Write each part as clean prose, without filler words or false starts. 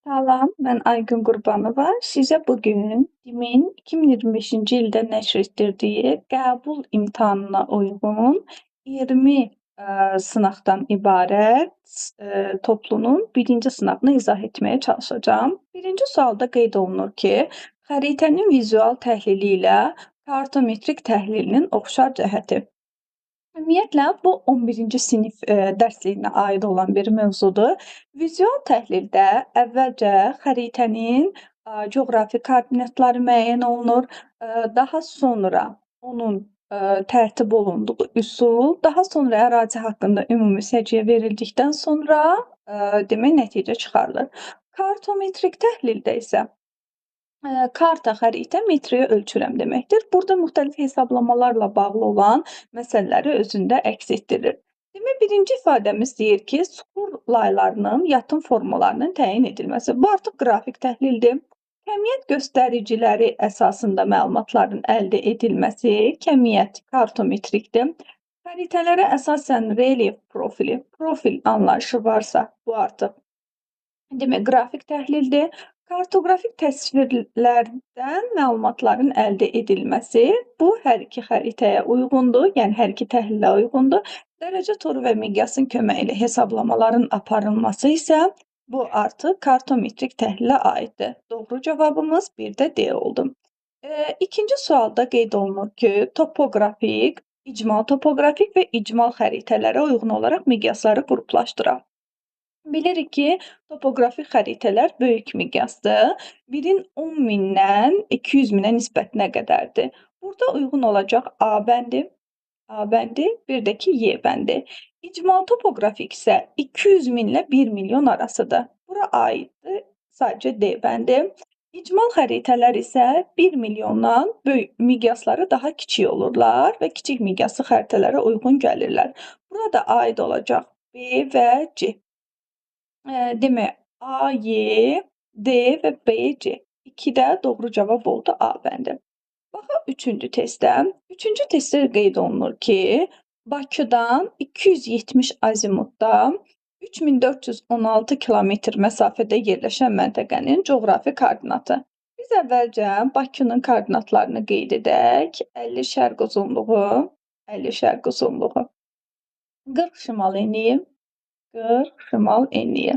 Salam, mən Aygün Qurbanova. Sizə bugün TİMin 2025-ci ildə nəşr etdirdiyi qəbul imtahanına uyğun 20 sınaqdan ibarət toplunun birinci sınaqını izah etməyə çalışacağam. Birinci sualda qeyd olunur ki, xəritənin vizual təhlili ilə kartometrik təhlilinin oxşar cəhəti. Ümumiyyətlə, bu 11-ci sinif dərsliyinə aid olan bir mövzudur. Vizual təhlildə əvvəlcə xəritənin coğrafi koordinatları müəyyən olunur, daha sonra onun tərtib olunduğu üsul, daha sonra ərazi haqqında ümumi səciyyə verildikdən sonra demək nəticə çıxarılır. Kartometrik təhlildə isə karta, xəritə metrəyə ölçürəm deməkdir. Burada müxtəlif hesablamalarla bağlı olan məsələləri özündə əks etdirir. Demək, birinci ifadəmiz deyir ki, suxur laylarının yatım formalarının təyin edilməsi. Bu artıq qrafik təhlildir. Kəmiyyət göstəriciləri əsasında məlumatların əldə edilməsi, kəmiyyət kartometrikdir. Xəritələrə əsasən relyef profil anlayışı varsa, bu artıq demək, qrafik təhlildir. Kartoqrafik təsvirlərdən məlumatların əldə edilməsi, bu hər iki xəritəyə uyğundur, yəni hər iki təhlilə uyğundur. Dərəcə toru və miqyasın köməyi ilə hesablamaların aparılması isə bu artıq kartometrik təhlilə aiddir. Doğru cavabımız bir də D oldu. İkinci sualda qeyd olunur ki, topoqrafik, icmal topoqrafik və icmal xəritələrə uyğun olaraq miqyasları qruplaşdıraq. Bilirik ki, topoqrafik xəritələr böyük miqyasdır. Birin 10 mindən 200 minə nisbətinə qədərdir. Burada uyğun olacaq A bəndi, bir də ki, Y bəndi. İcmal topoqrafik isə 200 minlə 1 milyon arasıdır. Bura aiddir sadəcə D bəndi. İcmal xəritələr isə 1 milyondan miqyasları daha kiçik olurlar və kiçik miqyaslı xəritələrə uyğun gəlirlər. Burada aid olacaq B və C. Demək, A, Y, D və B, C. 2 də doğru cavab oldu A bəndi. Baxaq üçüncü testdə. Üçüncü testdə qeyd olunur ki, Bakıdan 270 azimutda 3416 kilometr məsafədə yerləşən məntəqənin coğrafi koordinatı. Biz əvvəlcə Bakının koordinatlarını qeyd edək. 50 şərq uzunluğu, 40 şimal enliyi, 40 şimal enliyi.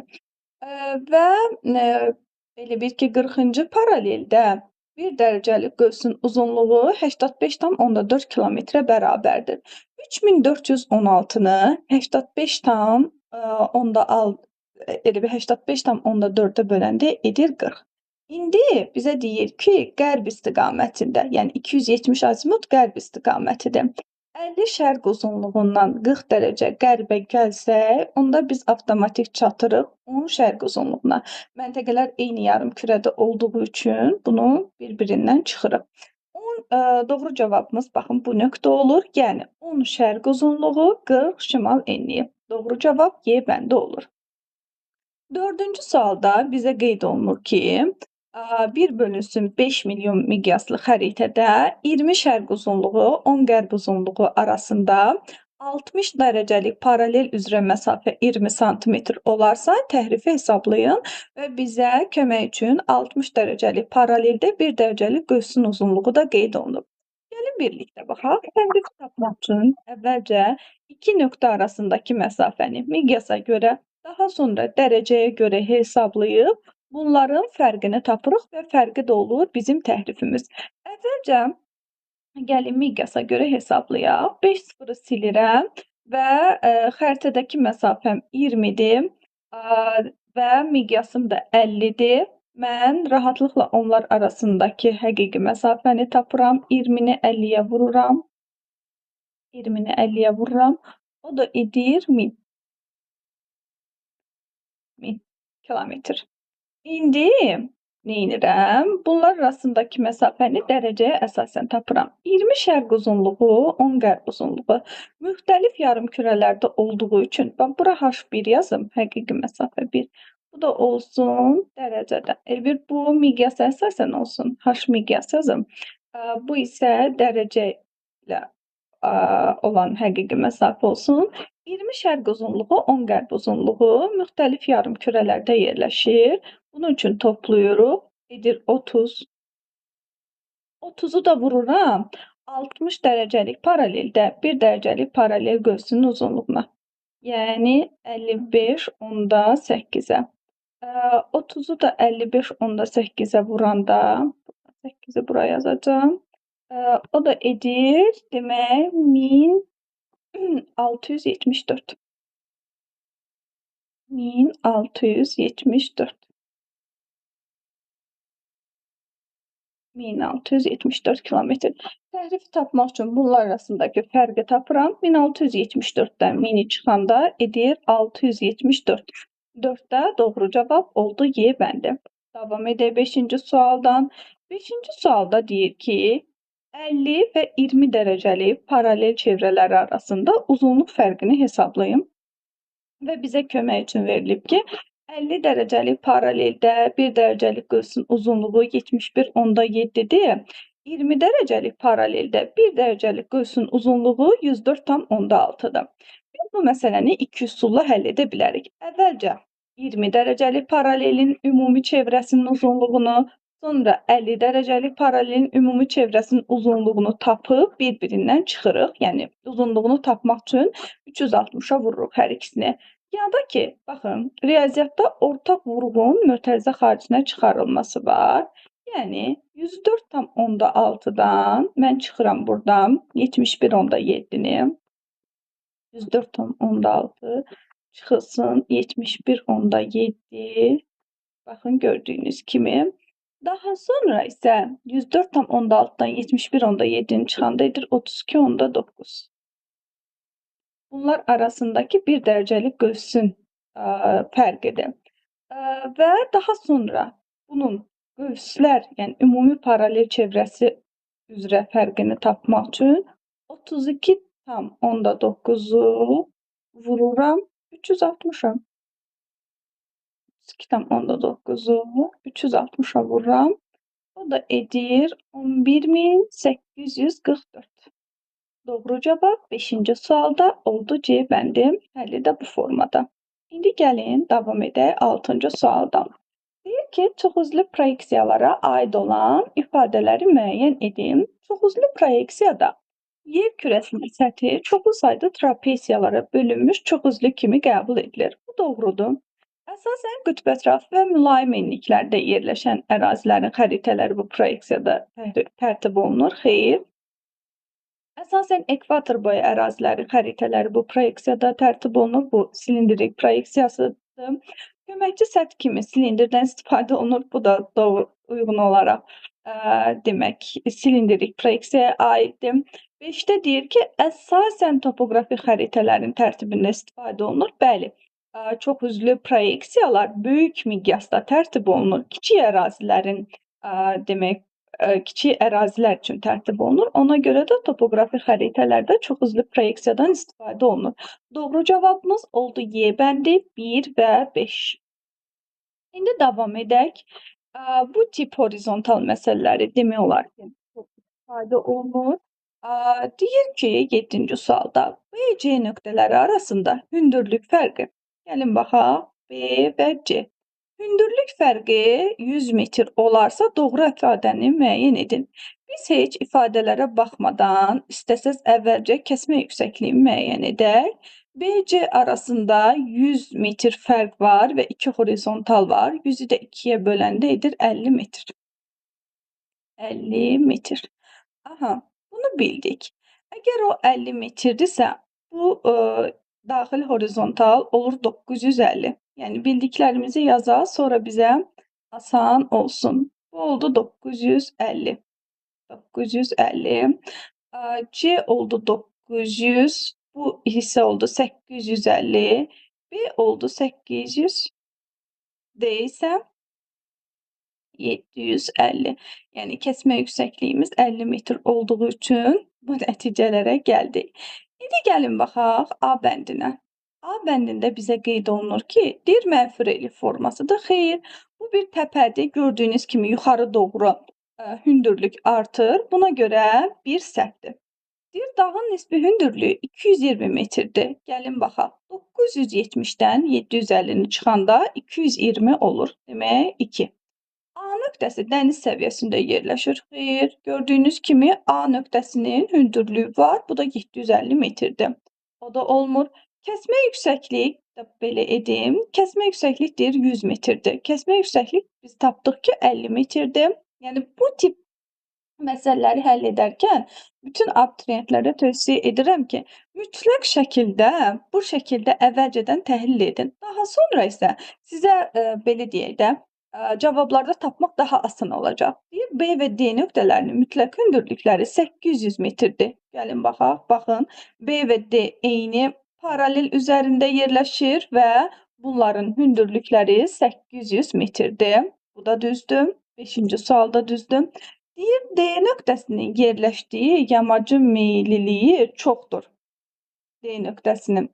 Və elə bil ki, 40-cı paraleldə 1 dərəcəlik qövsün uzunluğu 85,4 kilometrə bərabərdir. 3416-nı 85,4-ə böləndə edir 40. İndi bizə deyir ki, qərb istiqamətində, yəni 270 azimut qərb istiqamətidir. 50 şərq uzunluğundan 40 dərəcə qərbə gəlsək, onda biz avtomatik çatırıq 10 şərq uzunluğuna. Məntəqələr eyni yarımkürədə olduğu üçün bunu bir-birindən çıxırıq. Doğru cavabımız baxın bu nöqtə olur. Yəni 10 şərq uzunluğu, 40 şimal enliyi. Doğru cavab Y bəndi olur. Dördüncü sualda bizə qeyd olunur ki, 1 bölünsün 5 milyon miqyaslı xəritədə 20 şərq uzunluğu, 10 qərb uzunluğu arasında 60 dərəcəlik paralel üzrə məsafə 20 sm olarsa, təhrifi hesablayın və bizə kömək üçün 60 dərəcəlik paraleldə 1 dərəcəlik qövsün uzunluğu da qeyd olunub. Gəlin birlikdə baxaq. Təhrifi tapmaq üçün əvvəlcə iki nöqtə arasındakı məsafəni miqyasa görə, daha sonra dərəcəyə görə hesablayıb bunların fərqini tapırıq və fərqi də olur bizim təhrifimiz. Əvvəlcə gəlin miqyasa görə hesablayaq. 5 sıfırı silirəm və xəritədəki məsafəm 20-dir və miqyasım da 50-dir. Mən rahatlıqla onlar arasındakı həqiqi məsafəni tapıram. 20-ni 50-yə vururam. 20-ni 50-yə vururam. O da edir 1000 kilometr. İndi neynirəm? Bunlar arasındakı məsafəni dərəcəyə əsasən tapıram. 20 şərq uzunluğu, 10 qərb uzunluğu müxtəlif yarımkürələrdə olduğu üçün, bax, bura H1 yazım, həqiqi məsafə 1. Bu da olsun dərəcədə. Bir bu miqyasa əsasən olsun, H miqyas yazım. Bu isə dərəcə ilə olan həqiqi məsafə olsun. 20 şərq uzunluğu, 10 qərb uzunluğu müxtəlif yarımkürələrdə yerləşir. Bunun üçün toplayırıq. Edir 30. 30'u da vururam 60 dərəcəlik paraleldə 1 dərəcəlik paralel qövsünün uzunluğuna. Yəni 55 onda 8-ə. 30'u da 55 onda 8'ə vuranda 8'i buraya yazacağım. O da edir demək 1674. 1674. 1674 kilometr. Təhrifi tapmaq üçün bunlar arasındakı fərqi tapıram. 1674-dən 1000-i çıxanda edir 674. 4-də doğru cavab oldu Y bəndi. Davam edək 5-ci sualdan. 5-ci sualda deyir ki, 50 və 20 dərəcəli paralel çevrələri arasında uzunluq fərqini hesablayın. Və bizə kömək üçün verilib ki, 50 dərəcəlik paraleldə 1 dərəcəlik qövsün uzunluğu 71,7-dir. 20 dərəcəlik paraleldə 1 dərəcəlik qövsün uzunluğu 104,6-dır. Biz bu məsələni iki üsulla həll edə bilərik. Əvvəlcə 20 dərəcəlik paralelin ümumi çevrəsinin uzunluğunu, sonra 50 dərəcəlik paralelin ümumi çevrəsinin uzunluğunu tapıb bir-birindən çıxırıq. Yəni uzunluğunu tapmaq üçün 360-a vururuq hər ikisini. Ya da ki, baxın, riyaziyyatda ortaq vurğun mötərizə xaricinə çıxarılması var. Yəni 104,6-dan mən çıxıram buradan 71,7-ni. 104,6 çıxılsın 71,7. Baxın, gördüyünüz kimi. Daha sonra isə 104,6-dan 71,7-ni çıxanda edir 32,9. Bunlar arasındakı 1 dərəcəlik qövsün fərqidir. Və daha sonra bunun qövslər, yəni ümumi paralel çevrəsi üzrə fərqini tapmaq üçün 32,9-u vururam 360-a. 32,9-u 360-a vururam. O da edir 11.844. Doğru cavab 5-ci sualda oldu C bəndi. Həlli də bu formada. İndi gəlin davam edək 6-cı sualdan. Deyir ki, çoxüzlü proyeksiyalara aid olan ifadələri müəyyən edin. Çoxüzlü proyeksiyada yer kürəsinin səthi çoxlu sayda trapesiyalara bölünmüş çoxüzlü kimi qəbul edilir. Bu doğrudur. Əsasən qütbətraf və mülayim enliklərdə yerləşən ərazilərin xəritələri bu proyeksiyada tərtib olunur. Xeyr. Əsasən ekvator boyu ərazilərin xəritələri bu proyeksiyada tərtib olunur. Bu silindrik proyeksiyasıdır. Köməkçi səth kimi silindirdən istifadə olunur. Bu da uyğun olaraq demək silindrik proyeksiyaya aiddir. 5-də deyir ki, əsasən topoqrafi xəritələrin tərtibində istifadə olunur. Bəli, çoxüzlü proyeksiyalar böyük miqyasda tərtib olunur. Kiçik ərazilərin demək kiçik ərazilər üçün tərtib olunur. Ona görə də topoqrafi xəritələrdə çoxüzlü proyeksiyadan istifadə olunur. Doğru cavabımız oldu Y bəndi 1 və 5. İndi davam edək. Bu tip horizontal məsələləri demək olar ki, çox istifadə olunur. Deyir ki, 7-ci sualda B, C nöqtələri arasında hündürlük fərqi. Gəlin baxaq, B və C. Hündürlük fərqi 100 metr olarsa doğru ifadəni müəyyən edin. Biz heç ifadələrə baxmadan istəsəz əvvəlcə kəsmə yüksəkliyini müəyyən edək. BC arasında 100 metr fərq var və 2 horizontal var. 100-ü də 2-yə böləndə edir 50 metr. 50 metr. Aha, bunu bildik. Əgər o 50 metrdirsə, bu daxil horizontal olur 950. Yəni bildiklərimizi yazaq, sonra bizə asan olsun. Bu oldu 950. 950. C oldu 900. Bu hissə oldu 850. B oldu 800. D isə 750. Yəni kəsmə yüksəkliyimiz 50 metr olduğu üçün bu nəticələrə gəldik. İndi gəlin baxaq A bəndinə. A bəndində bizə qeyd olunur ki, dir mənfi relyef formasıdır. Xeyr, bu bir təpədir. Gördüyünüz kimi yuxarı doğru hündürlük artır. Buna görə bir səhvdir. Deyir, dağın nisbi hündürlüyü 220 metrdir. Gəlin baxaq. 970-dən 750-ni çıxanda 220 olur. Demək 2. A nöqtəsi dəniz səviyyəsində yerləşir. Xeyr, gördüyünüz kimi A nöqtəsinin hündürlüyü var. Bu da 750 metrdir. O da olmur. Kəsmə yüksəklik də belə edim. Kəsmə yüksəklik deyir 100 metrdir. Kəsmə yüksəklik biz tapdıq ki 50 metrdir. Yəni bu tip məsələləri həll edərkən bütün abituriyentlərə tövsiyə edirəm ki, mütləq şəkildə bu şəkildə əvvəlcədən təhlil edin. Daha sonra isə sizə belə deyək də, cavablarda tapmaq daha asan olacaq. Deyir, B və D nöqtələrinin mütləq hündürlükləri 800 metrdir. Gəlin baxaq, baxın. B və D eyni paralel üzərində yerləşir və bunların hündürlükləri 800 metrdir. Bu da düzdür. 5-ci sual da düzdür. Deyir, D nöqtəsinin yerləşdiyi yamacın meylliliyi çoxdur. D nöqtəsinin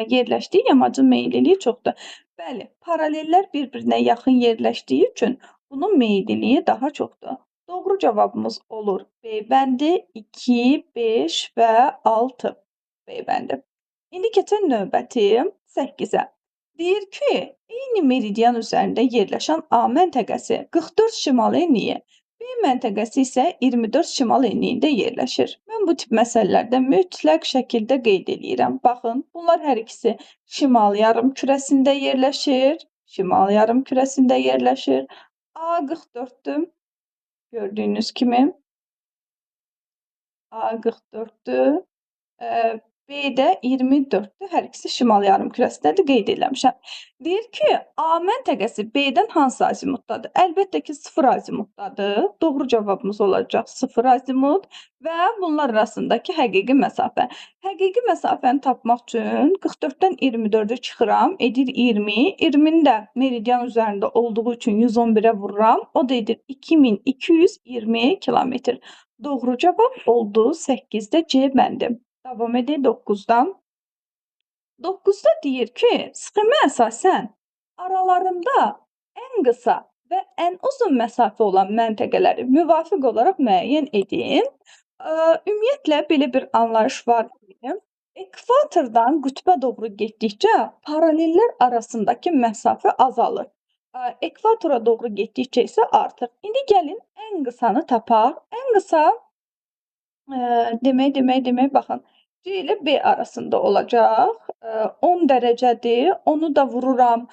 yerləşdiyi yamacın meylliliyi çoxdur. Bəli, paralellər bir-birinə yaxın yerləşdiyi üçün bunun meylliliyi daha çoxdur. Doğru cavabımız olur B bəndi 2, 5 və 6. B bəndi. İndi keçək növbəti 8-ə. Deyir ki, eyni meridian üzərində yerləşən A məntəqəsi 44 şimal enliyi, B məntəqəsi isə 24 şimal enliyində yerləşir. Mən bu tip məsələlərdə mütləq şəkildə qeyd eləyirəm. Baxın, bunlar hər ikisi şimal yarımkürəsində yerləşir. Şimal yarımkürəsində yerləşir. A 44-dür. Gördüyünüz kimi. A 44-dür. B də 24-dür. Hər ikisi şimal yarımkürəsindədir, qeyd eləmişəm. Deyir ki, A məntəqəsi B-dən hansı azimutdadır? Əlbəttə ki, 0 azimutdadır. Doğru cavabımız olacaq 0 azimut və bunlar arasındakı həqiqi məsafə. Həqiqi məsafəni tapmaq üçün 44-dən 24-ü çıxıram, edir 20. 20-ni də meridian üzərində olduğu üçün 111-ə vururam. O da edir 2220 kilometr. Doğru cavab oldu 8-də C bəndi. Davam edək 9-dan. 9-da deyir ki, sxemə əsasən aralarında ən qısa və ən uzun məsafə olan məntəqələri müvafiq olaraq müəyyən edin. Ümumiyyətlə, belə bir anlayış var ki, ekvatordan qütbə doğru getdikcə paralellər arasındakı məsafə azalır. Ekvatora doğru getdikcə isə artır. İndi gəlin ən qısanı tapaq. Ən qısa demək, baxın, C ilə B arasında olacaq. 10 dərəcədir. Onu da vururam,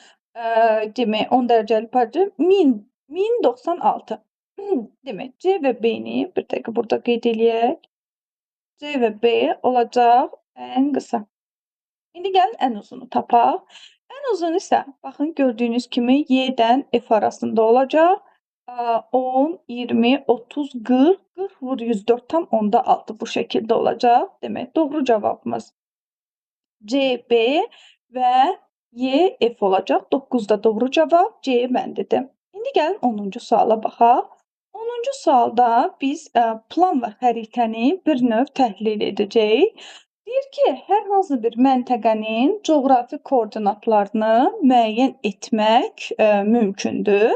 demək, 10 dərəcəli parça 1096. Demək, C və B-ni bir dəqiqə burada qeyd eləyək. C və B olacaq ən qısa. İndi gəlin ən uzunu tapaq. Ən uzun isə, baxın, gördüyünüz kimi Y-dən F arasında olacaq. 10, 20, 30, 40, 40 vur 104 tam onda 6 bu şəkildə olacaq. Demək, doğru cavabımız C, B və Y, F olacaq. 9-da doğru cavab C bəndidir. İndi gəlin 10-cu suala baxaq. 10-cu sualda biz plan və xəritəni bir növ təhlil edəcəyik. Deyir ki, hər hansı bir məntəqənin coğrafi koordinatlarını müəyyən etmək mümkündür.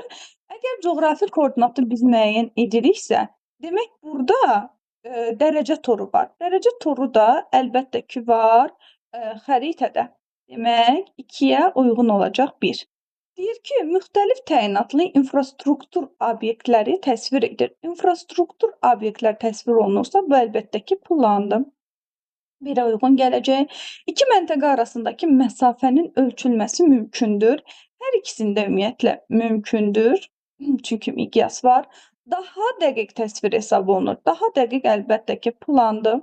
Əgər coğrafi koordinatı biz müəyyən ediriksə, demək burada dərəcə toru var. Dərəcə toru da əlbəttə ki var xəritədə. Demək 2-yə uyğun olacaq 1. Deyir ki, müxtəlif təyinatlı infrastruktur obyektləri təsvir edir. İnfrastruktur obyektlər təsvir olunursa, bu əlbəttə ki plandır. 1-ə uyğun gələcək. İki məntəqə arasındakı məsafənin ölçülməsi mümkündür. Hər ikisində ümumiyyətlə mümkündür. Çünki miqyas var. Daha dəqiq təsvir hesab olunur. Daha dəqiq əlbəttə ki plandır.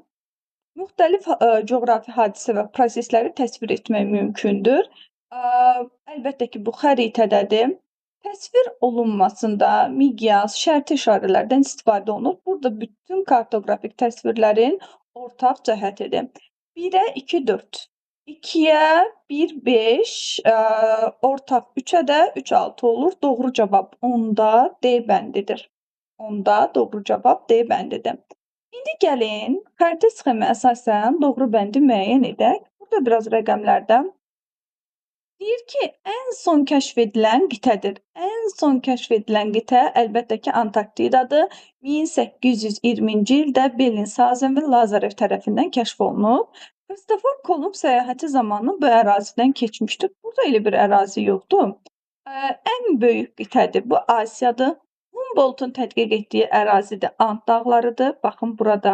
Müxtəlif coğrafi hadisə və prosesləri təsvir etmək mümkündür. Əlbəttə ki, bu xəritədədir. Təsvir olunmasında miqyas, şərti işarələrdən istifadə olunur. Burada bütün kartoqrafik təsvirlərin ortaq cəhətidir. 1-ə 2, 4. 2-yə 1, 5, ortaq 3-ə də 3, 6 olur. Doğru cavab 10-da D bəndidir. 10-da doğru cavab D bəndidir. İndi gəlin, xəritə sxemə əsasən doğru bəndi müəyyən edək. Burada biraz rəqəmlərdən. Deyir ki, ən son kəşf edilən qitədir. Ən ən son kəşf edilən qitə əlbəttə ki, Antarktidadır. 1820-ci ildə Bellingshausen və Lazarev tərəfindən kəşf olunub. Kristofer Kolumb səyahəti zamanı bu ərazidən keçmişdir. Burada elə bir ərazi yoxdur. Ən böyük qitədir. Bu Asiyadır. Humboldtun tədqiq etdiyi ərazidə Ant dağlarıdır. Baxın, burada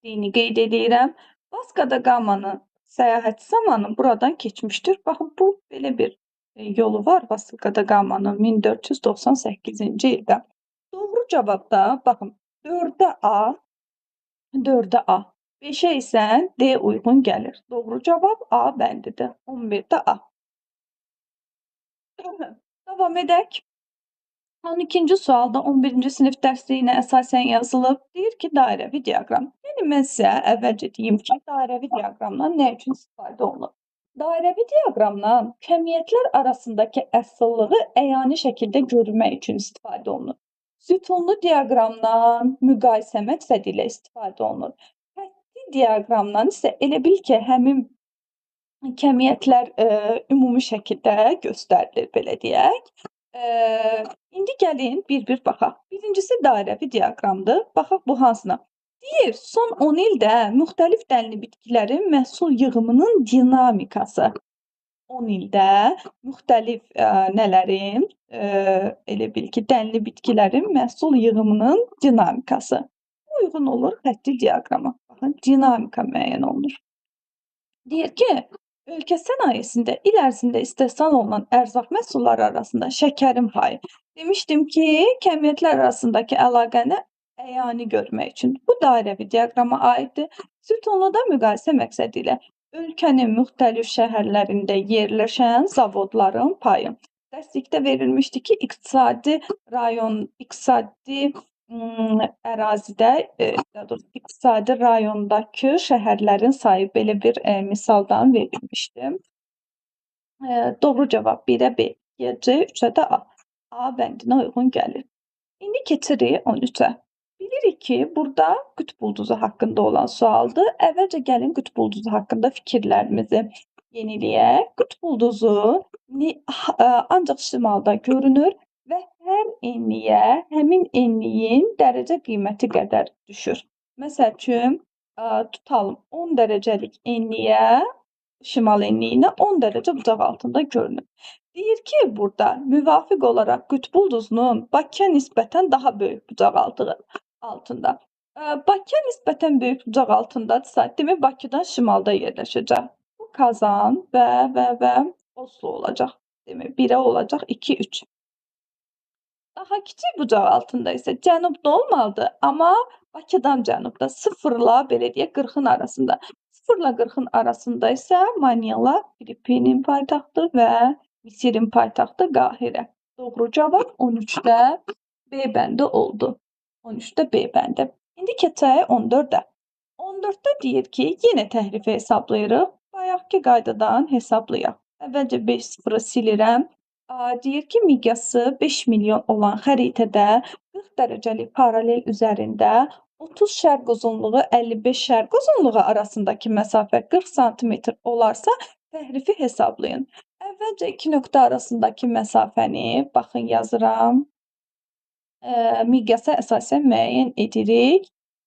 dini qeyd edirəm. Vasco da Gamanın səyahəti zamanı buradan keçmişdir. Baxın, bu belə bir yolu var Vasco da Gamanın 1498-ci ildə. Doğru cavab da, baxın, 4-də A, 4-də A. 5-ə isə D uyğun gəlir. Doğru cavab A bəndidir. 11-də A. Davam edək. 12-ci sualda 11-ci sinif dərsliyinə əsasən yazılıb. Deyir ki, dairəvi diaqram. Yəni, mən sizə əvvəlcə deyim ki, dairəvi diaqramdan nə üçün istifadə olunur? Dairəvi diaqramdan kəmiyyətlər arasındakı əsıllığı əyani şəkildə görmək üçün istifadə olunur. Sütunlu diaqramdan müqayisə məqsədi ilə istifadə olunur. Xətti diaqramdan isə elə bil ki, həmin kəmiyyətlər ümumi şəkildə göstərilir, belə deyək. İndi gəlin bir-bir baxaq. Birincisi dairəvi diaqramdır. Baxaq bu hansına? Deyir, son 10 ildə müxtəlif dənli bitkilərin məhsul yığımının dinamikası. 10 ildə müxtəlif nələrin, elə bil ki, dənli bitkilərin məhsul yığımının dinamikası. Uyğun olur xətti diaqrama. Baxın, dinamika müəyyən olunur. Deyir ki, ölkə sənayesində il ərzində istehsal olunan ərzaq məhsulları arasında şəkərin payı. Demişdim ki, kəmiyyətlər arasındakı əlaqəni əyani görmək üçün. Bu dairəvi diaqrama aiddir. Sütunluda müqayisə məqsədi ilə ölkənin müxtəlif şəhərlərində yerləşən zavodların payı. Dərslikdə verilmişdi ki, iqtisadi ərazidə, iqtisadi rayondakı şəhərlərin sayı belə bir misaldan verilmişdi. Doğru cavab 1-ə B, 2-yə C, 3-ə də A. A bəndinə uyğun gəlir. İndi keçirik 13-ə. Bilirik ki, burada qütb ulduzu haqqında olan sualdır. Əvvəlcə gəlin qütb ulduzu haqqında fikirlərimizi yeniləyək. Qütb ulduzu ancaq şimalda görünür və hər enliyə həmin enliyin dərəcə qiyməti qədər düşür. Məsəl üçün, tutalım 10 dərəcəlik enliyə, şimal enliyinə 10 dərəcə bucaq altında görünür. Deyir ki, burada müvafiq olaraq qütb ulduzunun Bakıya nisbətən daha böyük bucaq altında. Bakıya nisbətən böyük bucaq altındadırsa, demək Bakıdan şimalda yerləşəcək. Bu Kazan və Oslo olacaq. Demək 1-ə olacaq 2, 3. Daha kiçik bucaq altında isə cənubda olmalıdır, amma Bakıdan cənubda 0-la belə deyək 40-ın arasında. 0-la 40-ın arasında isə Manila Filippinin paytaxtı və Misirin paytaxtı Qahirə. Doğru cavab 13-də B bəndi oldu. 13-də B bəndi. İndi keçək 14-də. 14-də deyir ki, yenə təhrifi hesablayırıq. Bayaqki qaydadan hesablayaq. Əvvəlcə 5 sıfırı silirəm. Deyir ki, miqyası 5 milyon olan xəritədə 40 dərəcəlik paralel üzərində 30 şərq uzunluğu, 55 şərq uzunluğu arasındakı məsafə 40 sm olarsa, təhrifi hesablayın. Əvvəlcə 2 nöqtə arasındakı məsafəni, baxın yazıram, miqyasa əsasən müəyyən edirik.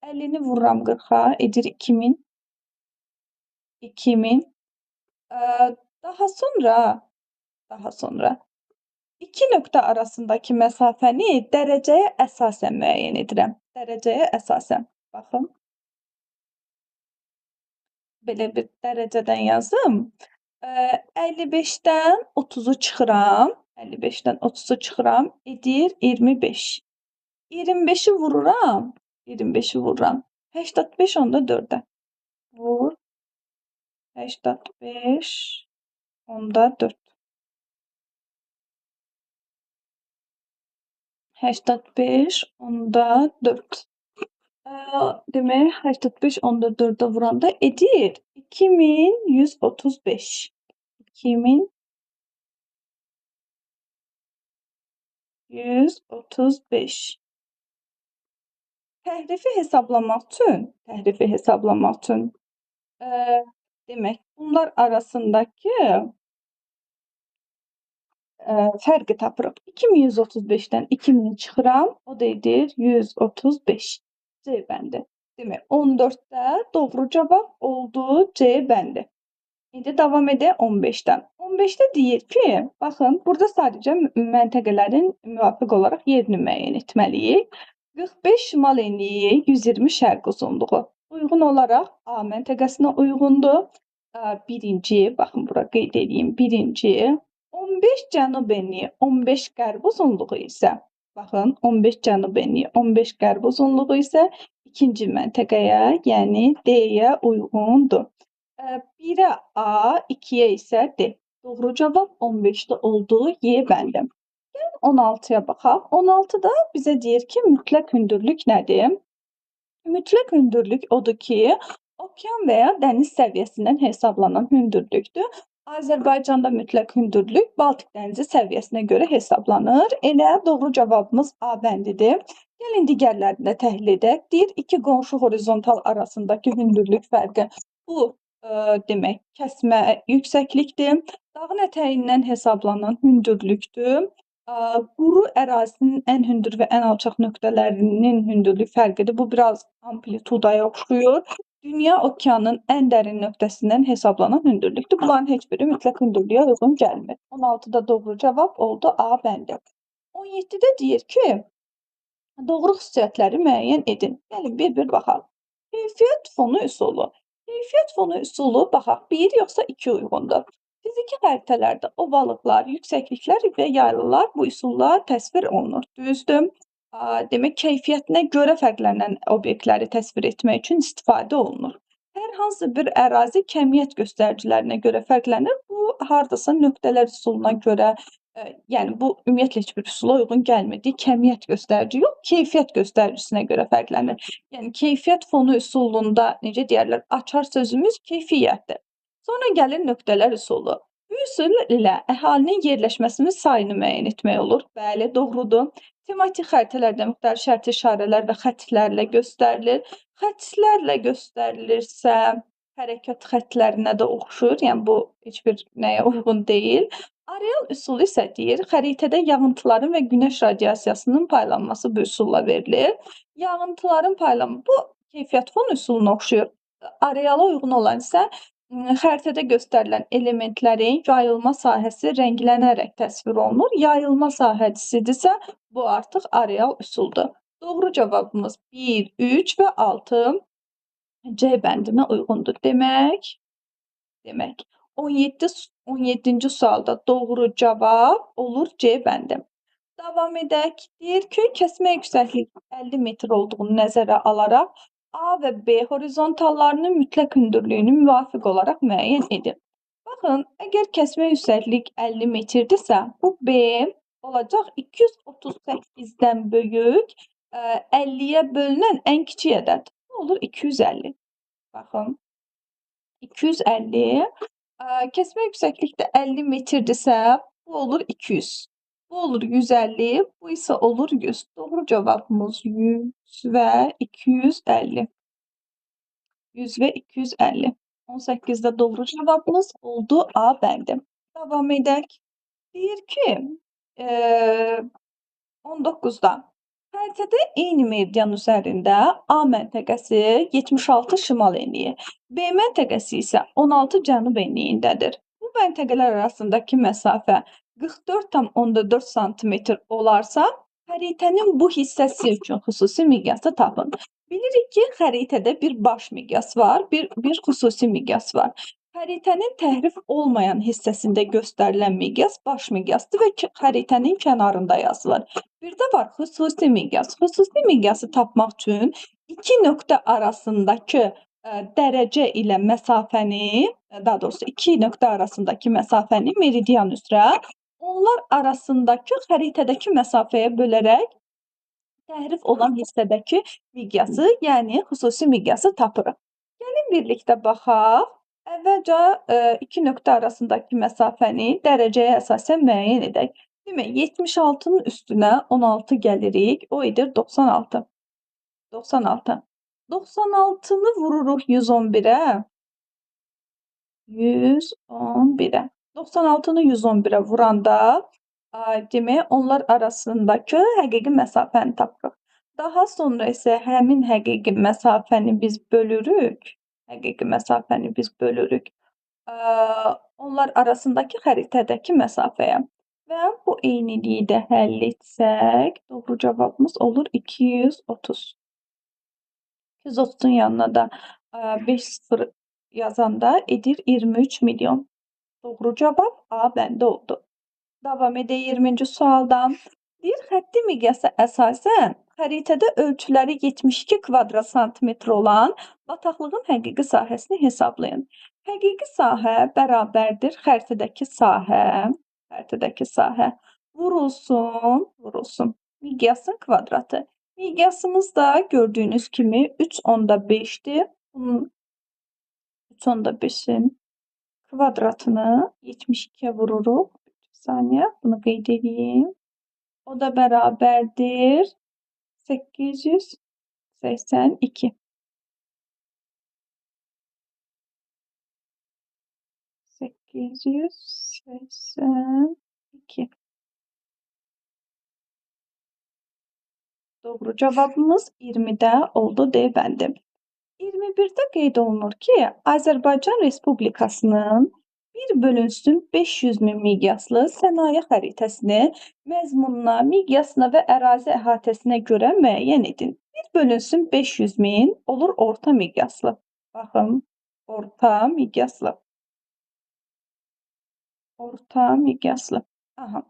50-ni vururam 40-a, edir 2000. 2000. Daha sonra 2 nöqtə arasındakı məsafəni dərəcəyə əsasən müəyyən edirəm. Dərəcəyə əsasən. Baxın. Belə bir dərəcədən yazdım. 55-dən 30-u çıxıram. 55-dən 30-u çıxıram. Edir 25. 25-i vururam. 25-i vururam. 85 onda 4-ə. Vur. 85 onda 4. 85 onda 4. Demək, 85 onda 4-ə vuranda edir 2135. 2135. Təhrifi hesablamaq üçün demək, bunlar arasındakı fərqi tapırıq. 2135-dən 2000-i çıxıram, o da edir 135. C bəndi. Demək, 14-də doğru cavab oldu C bəndi. İndi davam edək 15-dən. 15-də deyir ki, baxın, burada sadəcə məntəqələrin müvafiq olaraq yerini müəyyən etməliyik. 45 şimal enliyi, 120 şərq uzunluğu. Uyğun olaraq A məntəqəsinə uyğundur. Birinci, baxın, bura qeyd edeyim, birinci. 15 cənub enliyi, 15 qərb uzunluğu isə, baxın, 15 cənub enliyi, 15 qərb uzunluğu isə ikinci məntəqəyə, yəni D-yə uyğundur. 1-ə A, 2-yə isə D. Doğru cavab 15-də oldu Y bəndi. Gəlin 16-ya baxaq. 16-da bizə deyir ki, mütləq hündürlük nədir? Mütləq hündürlük odur ki, okean və ya dəniz səviyyəsindən hesablanan hündürlükdür. Azərbaycanda mütləq hündürlük Baltik dənizi səviyyəsinə görə hesablanır. Elə doğru cavabımız A bəndidir. Gəlin digərlərini də təhlil edək. Deyir, iki qonşu horizontal arasındakı hündürlük fərqi. Bu, demək, kəsmə yüksəklikdir. Dağın ətəyindən hesablanan hündürlükdür. Quru ərazinin ən hündür və ən alçaq nöqtələrinin hündürlük fərqidir. Bu biraz amplitudaya oxşuyur. Dünya okeanın ən dərin nöqtəsindən hesablanan hündürlükdür. Bunların heç biri mütləq hündürlüyə uyğun gəlmir. 16-da doğru cavab oldu A bəndi. 17-də deyir ki, doğru xüsusiyyətləri müəyyən edin. Gəlin bir-bir baxaq. Keyfiyyət fonu üsulu. Keyfiyyət fonu üsulu, baxaq, 1 yoxsa 2 uyğundur. Fiziki xəritələrdə ovalıqlar, yüksəkliklər və yaylılar bu üsulla təsvir olunur. Düzdür. Demək, keyfiyyətinə görə fərqlənən obyektləri təsvir etmək üçün istifadə olunur. Hər hansı bir ərazi kəmiyyət göstəricilərinə görə fərqlənir. Bu, hardasa nöqtələr üsuluna görə, yəni bu ümumiyyətlə heç bir üsula uyğun gəlmir. Kəmiyyət göstərici yox, keyfiyyət göstəricinə görə fərqlənir. Yəni keyfiyyət fonu üsulunda necə deyərlər, açar sözümüz keyfiyyətdir. Sonra gəlir nöqtələr üsulu. Bu üsul ilə əhalinin yerləşməsinin sayını müəyyən etmək olur. Bəli, doğrudur. Tematik xəritələrdə müxtəlif şərti işarələr və xəttlərlə göstərilir. Xəttlərlə göstərilirsə, hərəkət xəttlərinə də oxşur. Yəni bu heç bir nəyə uyğun deyil. Areal üsulu isə deyir, xəritədə yağıntıların və günəş radiasiyasının paylanması bu üsulla verilir. Yağıntıların paylanması, bu keyfiyyət fonu üsuluna oxşuyur. Areala uyğun olan isə xəritədə göstərilən elementlərin yayılma sahəsi rənglənərək təsvir olunur. Yayılma sahəsidirsə, bu artıq areal üsuldur. Doğru cavabımız 1, 3 və 6 C bəndinə uyğundur. Demək, 17-ci sualda doğru cavab olur C bəndi. Davam edək. Deyir ki, kəsmə yüksəklik 50 metr olduğunu nəzərə alaraq A və B horizontallarının mütləq hündürlüyünü müvafiq olaraq müəyyən edin. Baxın, əgər kəsmə yüksəklik 50 metrdirsə, bu B olacaq 238-dən böyük 50-yə bölünən ən kiçik ədəd. Bu olur 250. Baxın, 250. Kəsmə yüksəklik də 50 metrdirsə, bu olur 200. Bu olur 150, bu isə olur 100. Doğru cavabımız 100 və 250. 100 və 250. 18-də doğru cavabımız oldu A bəndi. Davam edək. Deyir ki, 19-da xəritədə eyni meridian üzərində A məntəqəsi 76 şimal enliyi, B məntəqəsi isə 16 cənub enliyindədir. Bu məntəqələr arasındakı məsafə 44,4 sm olarsa, xəritənin bu hissəsi üçün xüsusi miqyası tapın. Bilirik ki, xəritədə bir baş miqyas var, bir xüsusi miqyas var. Xəritənin təhrif olmayan hissəsində göstərilən miqyas baş miqyasdır və xəritənin kənarında yazılır. Bir də var xüsusi miqyas. Xüsusi miqyası tapmaq üçün iki nöqtə arasındakı dərəcə ilə məsafəni, daha doğrusu iki nöqtə arasındakı məsafəni meridian üzrə onlar arasındakı xəritədəki məsafəyə bölərək təhrif olan hissədəki miqyası, yəni xüsusi miqyası tapırıq. Gəlin birlikdə baxaq. Əvvəlcə iki nöqtə arasındakı məsafəni dərəcəyə əsasən müəyyən edək. Demək, 76-nın üstünə 16 gəlirik, o edir 96. 96. 96-nı vururuq 111-ə. 111-ə. 96-nı 111-ə vuranda Demək, onlar arasındakı həqiqi məsafəni tapırıq. Daha sonra isə həmin həqiqi məsafəni biz bölürük. Həqiqi məsafəni biz bölürük. Onlar arasındakı xəritədəki məsafəyə və bu eyniliyi də həll etsək, doğru cavabımız olur 230. 230-un yanına da 5 sıfır yazanda edir 23 milyon. Doğru cavab A bəndə oldu. Davam edək 20-ci sualdan. Bir xətti miqyasa əsasən xəritədə ölçüləri 72 kvadrat santimetr olan bataqlığın həqiqi sahəsini hesablayın. Həqiqi sahə bərabərdir xəritədəki sahə vurulsun miqyasın kvadratı. Miqyasımız da gördüyünüz kimi 3/5-dir. Bunun 3/5-in kvadratını 72'ye vururuq. Bir saniye bunu qeyd edeyim. O da bərabərdir 882. 882. Doğru cavabımız 20'də oldu D bəndi. 21'də qeyd olunur ki, Azərbaycan Respublikasının 1/500.000 miqyaslı sənaye xəritəsini məzmununa, miqyasına və ərazi əhatəsinə görə müəyyən edin. 1/500.000 olur orta miqyaslı. Baxın, orta miqyaslı. Aha.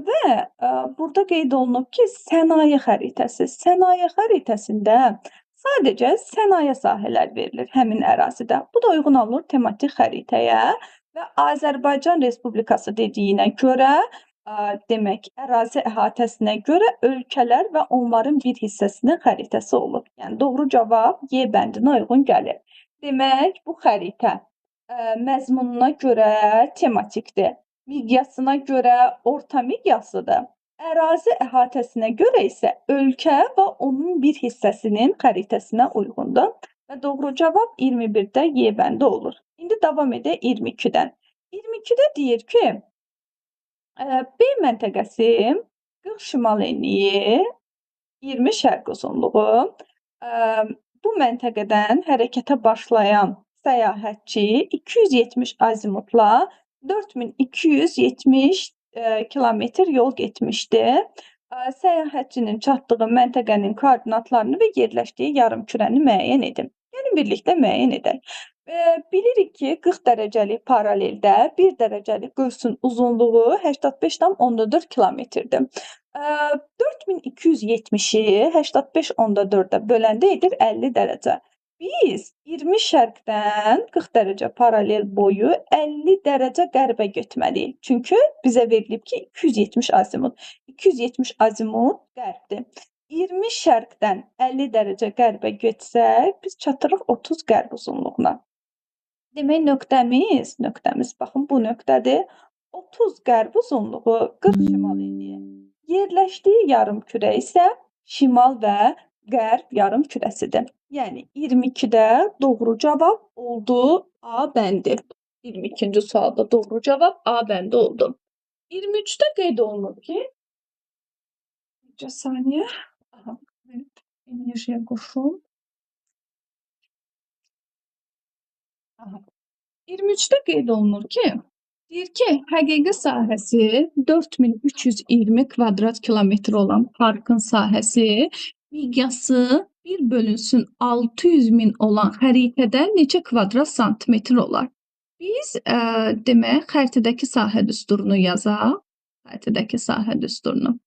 Və burada qeyd olunub ki, sənaye xəritəsi. Sənaye xəritəsində sadəcə sənaye sahələr verilir həmin ərazidə. Bu da uyğun olur tematik xəritəyə və Azərbaycan Respublikası dediyinə görə, demək, ərazi əhatəsinə görə ölkələr və onların bir hissəsinin xəritəsi olur. Yəni, doğru cavab Y bəndinə uyğun gəlir. Demək, bu xəritə məzmununa görə tematikdir. Miqyasına görə orta miqyaslıdır. Ərazi əhatəsinə görə isə ölkə və onun bir hissəsinin xəritəsinə uyğundur. Və doğru cavab 21'də Y bəndi olur. İndi davam edək 22'dən. 22'də deyir ki, B məntəqəsi 40 şimal enliyi, 20 şərq uzunluğu. Bu məntəqədən hərəkətə başlayan səyahətçi 270 azimutla 4270 kilometr yol getmişdir. Səyahətçinin çatdığı məntəqənin koordinatlarını və yerləşdiyi yarımkürəni müəyyən edin. Gəlin birlikdə müəyyən edək. Bilirik ki, 40 dərəcəlik paraleldə 1 dərəcəlik qövsün uzunluğu 85,4 kilometrdir. 4270'i 85,4'ə böləndə edir 50 dərəcə. Biz 20 şərqdən 40 dərəcə paralel boyu 50 dərəcə qərbə getməliyik. Çünki bizə verilib ki, 270 azimut. 270 azimut qərbdir. 20 şərqdən 50 dərəcə qərbə getsək, biz çatırıq 30 qərb uzunluğuna. Demək, nöqtəmiz, baxın bu nöqtədir. 30 qərb uzunluğu 40 şimal enliyi. Yerləşdiyi yarımkürə isə şimal və qərb yarımkürəsidir. Yəni 22'də doğru cavab oldu A bəndi. 22-ci sualda doğru cavab A bəndi oldu. 23'də qeyd olunur ki, bir saniyə. Aha, enerjiyə qoşum. Aha. 23'də qeyd olunur ki, deyir ki, həqiqi sahəsi 4320 kvadrat kilometr olan parkın sahəsi miqyası 1/600.000 olan xəritədə neçə kvadrat santimetr olar? Biz demək, xəritədəki sahə düsturunu yazaq. Xəritədəki sahə düsturunu.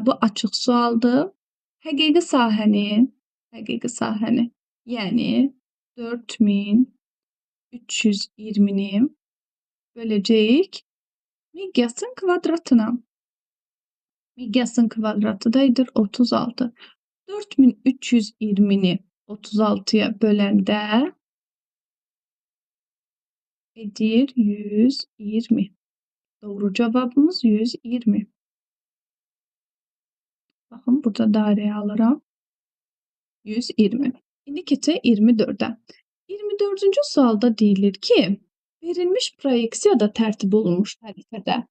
Bu açıq sualdır. Həqiqi sahəni, yəni 4320'ni böləcəyik miqyasın kvadratına. Miqyasın kvadratı da edir 36. 4320'ni 36'ya böləndə edir 120. Doğru cavabımız 120. Baxın, burada dairəyə alıram. 120. İndi keçək 24'ə. 24-cü sualda deyilir ki, verilmiş proyeksiyada tərtib olunmuş xəritədə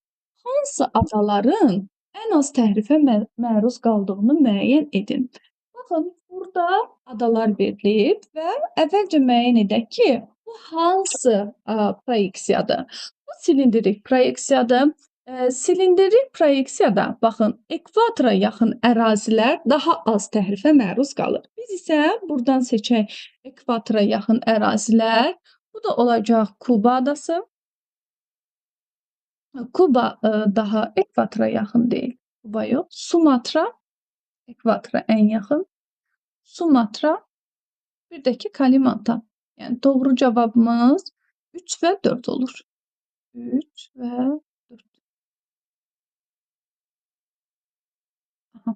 hansı adaların ən az təhrifə məruz qaldığını müəyyən edin. Baxın, burada adalar verilib və əvvəlcə müəyyən edək ki, bu hansı proyeksiyadır? Bu silindrik proyeksiyadır. Silindrik proyeksiyada baxın, ekvatora yaxın ərazilər daha az təhrifə məruz qalır. Biz isə buradan seçək ekvatora yaxın ərazilər. Bu da olacaq Kuba adası. Kuba daha ekvatora yaxın deyil. Kuba yox. Sumatra ekvatora ən yaxın. Sumatra, bir də ki Kalimantan. Yəni doğru cavabımız 3 və 4 olur. 3 və 4. Aha.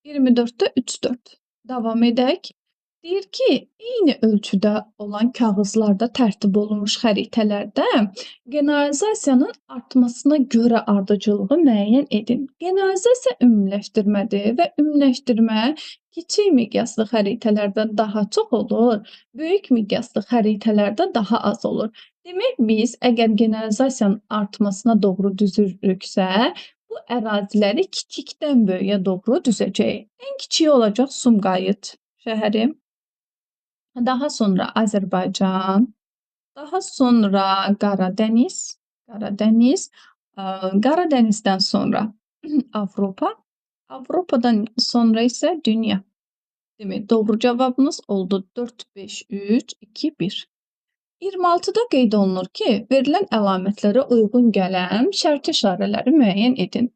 24-də 3-4. Davam edək. Deyir ki, eyni ölçüdə olan kağızlarda tərtib olunmuş xəritələrdə generalizasiyanın artmasına görə ardıcılığı müəyyən edin. Generalizasiya ümumiləşdirmədir və ümumiləşdirmə kiçik miqyaslı xəritələrdə daha çox olur, böyük miqyaslı xəritələrdə daha az olur. Demək, biz əgər generalizasiyanın artmasına doğru düzürüksə, bu əraziləri kiçikdən böyüyə doğru düzəcəyik. Ən kiçiyi olacaq Sumqayıt şəhəri. Daha sonra Azərbaycan, daha sonra Qaradəniz, Qaradənizdən sonra Avropa, Avropadan sonra isə dünya. Demək, doğru cavabımız oldu 4, 5, 3, 2, 1. 26-da qeyd olunur ki, verilən əlamətlərə uyğun gələn şərti işarələri müəyyən edin.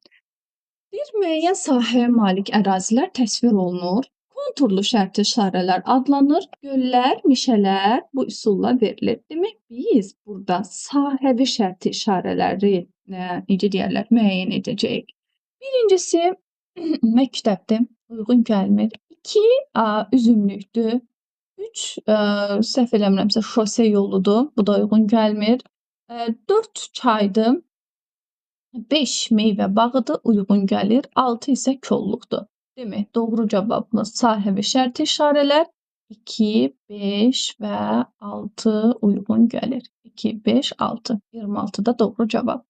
Bir müəyyən sahəyə malik ərazilər təsvir olunur. Konturlu şərti işarələr adlanır. Göllər, meşələr bu üsulla verilir. Demək, biz burada sahəvi şərti işarələri necə deyərlər, müəyyən edəcəyik. Birincisi məktəbdir, uyğun gəlmir. 2 üzümlükdür. 3 səhv eləmirəmsə şose yoludur, bu da uyğun gəlmir. 4 çaydır. 5 meyvə bağıdır, uyğun gəlir. 6 isə kolluqdur. Demək, doğru cavabımız sahəvi şərti işarələr 2, 5 və 6 uyğun gəlir. 2, 5, 6. 26-da doğru cavab.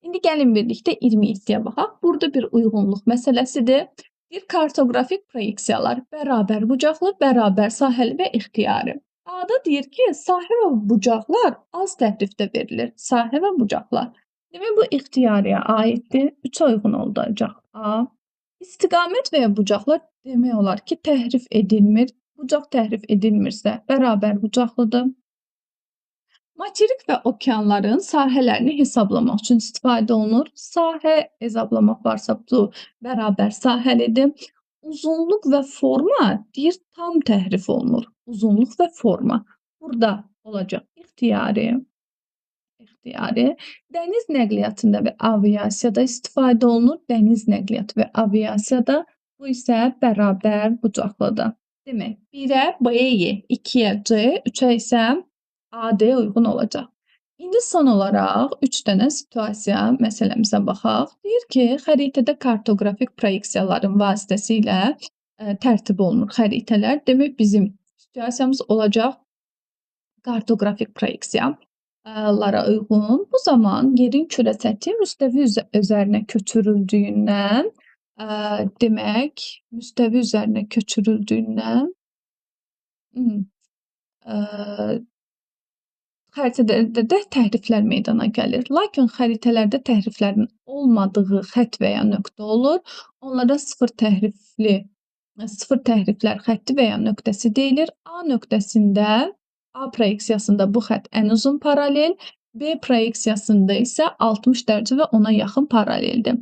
İndi gəlin birlikdə 27-yə baxaq. Burada bir uyğunluq məsələsidir. Bir kartoqrafik proyeksiyalar bərabər bucaqlı, bərabər sahəli və ixtiyari. A-da deyir ki, sahə və bucaqlar az təhrifdə verilir. Sahə və bucaqlar. Demək, bu ixtiyariyə aiddir. 3-ə uyğun olacaq A. İstiqamət və ya bucaqlar demək olar ki, təhrif edilmir. Bucaq təhrif edilmirsə, bərabər bucaqlıdır. Materik və okeanların sahələrini hesablamaq üçün istifadə olunur. Sahə hesablamaq varsa, bu bərabər sahəlidir. Uzunluq və forma deyir, tam təhrif olunur. Uzunluq və forma. Burada olacaq ixtiyari. Dəniz nəqliyyatında və aviasiyada istifadə olunur. Dəniz nəqliyyatı və aviasiyada bu isə bərabər bucaqlıdır. Demək, 1-ə B-yə, 2-yə C, 3-ə isə A-D uyğun olacaq. İndi son olaraq 3 dənə situasiya məsələmizə baxaq. Deyir ki, xəritədə kartoqrafik proyeksiyaların vasitəsilə tərtib olunur xəritələr. Demək, bizim situasiyamız olacaq kartoqrafik proyeksiya. Lara uyğun. Bu zaman yerin kürə səthi müstəvi üzərinə köçürüldüyündən, demək, müstəvi üzərinə köçürüldüyündən xəritələrdə də təhriflər meydana gəlir. Lakin xəritələrdə təhriflərin olmadığı xətt və ya nöqtə olur. Onlara sıfır təhriflər xətti və ya nöqtəsi deyilir. A nöqtəsində A proyeksiyasında bu xətt ən uzun paralel, B proyeksiyasında isə 60 dərəcə və ona yaxın paraleldir.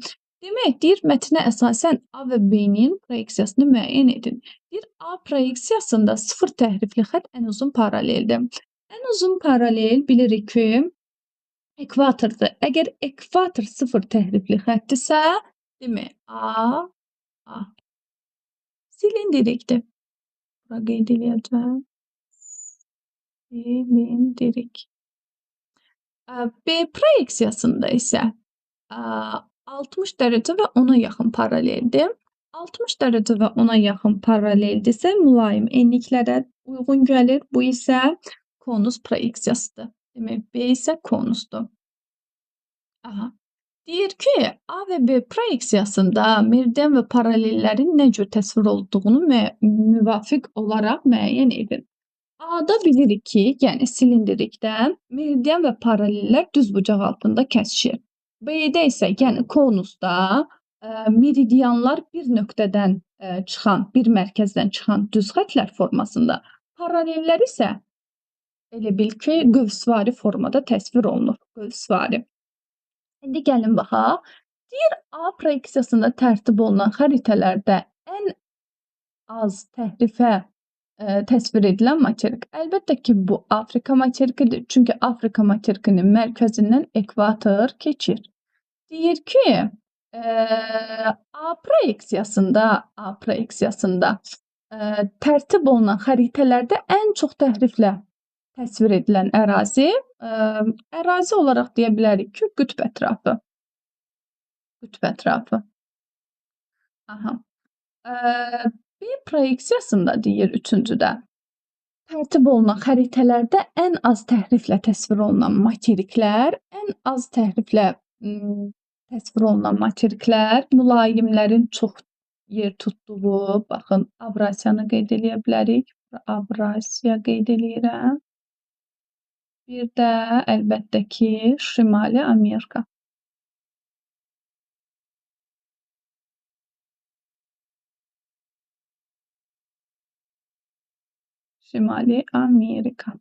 Demək, deyir, mətnə əsasən A və B-nin proyeksiyasını müəyyən edin. Deyir, A proyeksiyasında 0 təhrifli xətt ən uzun paraleldir. Ən uzun paralel bilirik ki, ekvatordur. Əgər ekvator 0 təhrifli xətdirsə, demək, A silindrikdir. Bura qeyd edəcəm. Silindirik. B proyeksiyasında isə 60 dərəcə və ona yaxın paraleldir. 60 dərəcə və ona yaxın paraleldirsə, mülayim enliklərə uyğun gəlir. Bu isə konus proyeksiyasıdır. Demək, B isə konusdur. Deyir ki, A və B proyeksiyasında meridian və paralellərin nə cür təsvir olduğunu müvafiq olaraq müəyyən edin. A-da bilirik ki, yəni silindrikdə meridian və paralellər düzbucaq altında kəsişir. B-də isə, yəni konusda meridianlar bir nöqtədən çıxan, bir mərkəzdən çıxan düz xəttlər formasında, paralellər isə elə bil ki, qövsvari formada təsvir olunur. Qövsvari. İndi gəlin baxaq. Deyir, A proyeksiyasında tərtib olunan xəritələrdə ən az təhrifə təsvir edilən materik. Əlbəttə ki, bu Afrika materikidir. Çünki Afrika materikinin mərkəzindən ekvator keçir. Deyir ki, A proyeksiyasında tərtib olunan xəritələrdə ən çox təhriflə təsvir edilən ərazi, ərazi olaraq deyə bilərik ki, qütb ətrafı. Qütb ətrafı. Aha. B proyeksiyasında deyir üçüncüdə, tərtib olunan xəritələrdə ən az təhriflə təsvir olunan materiklər, ən az təhriflə təsvir olunan materiklər, mülayimlərin çox yer tutduğu, baxın, Avrasiyanı qeyd eləyə bilərik. Avrasiya qeyd eləyirəm. Bir də əlbəttə ki, Şimali Amerika. Şimali Amerika.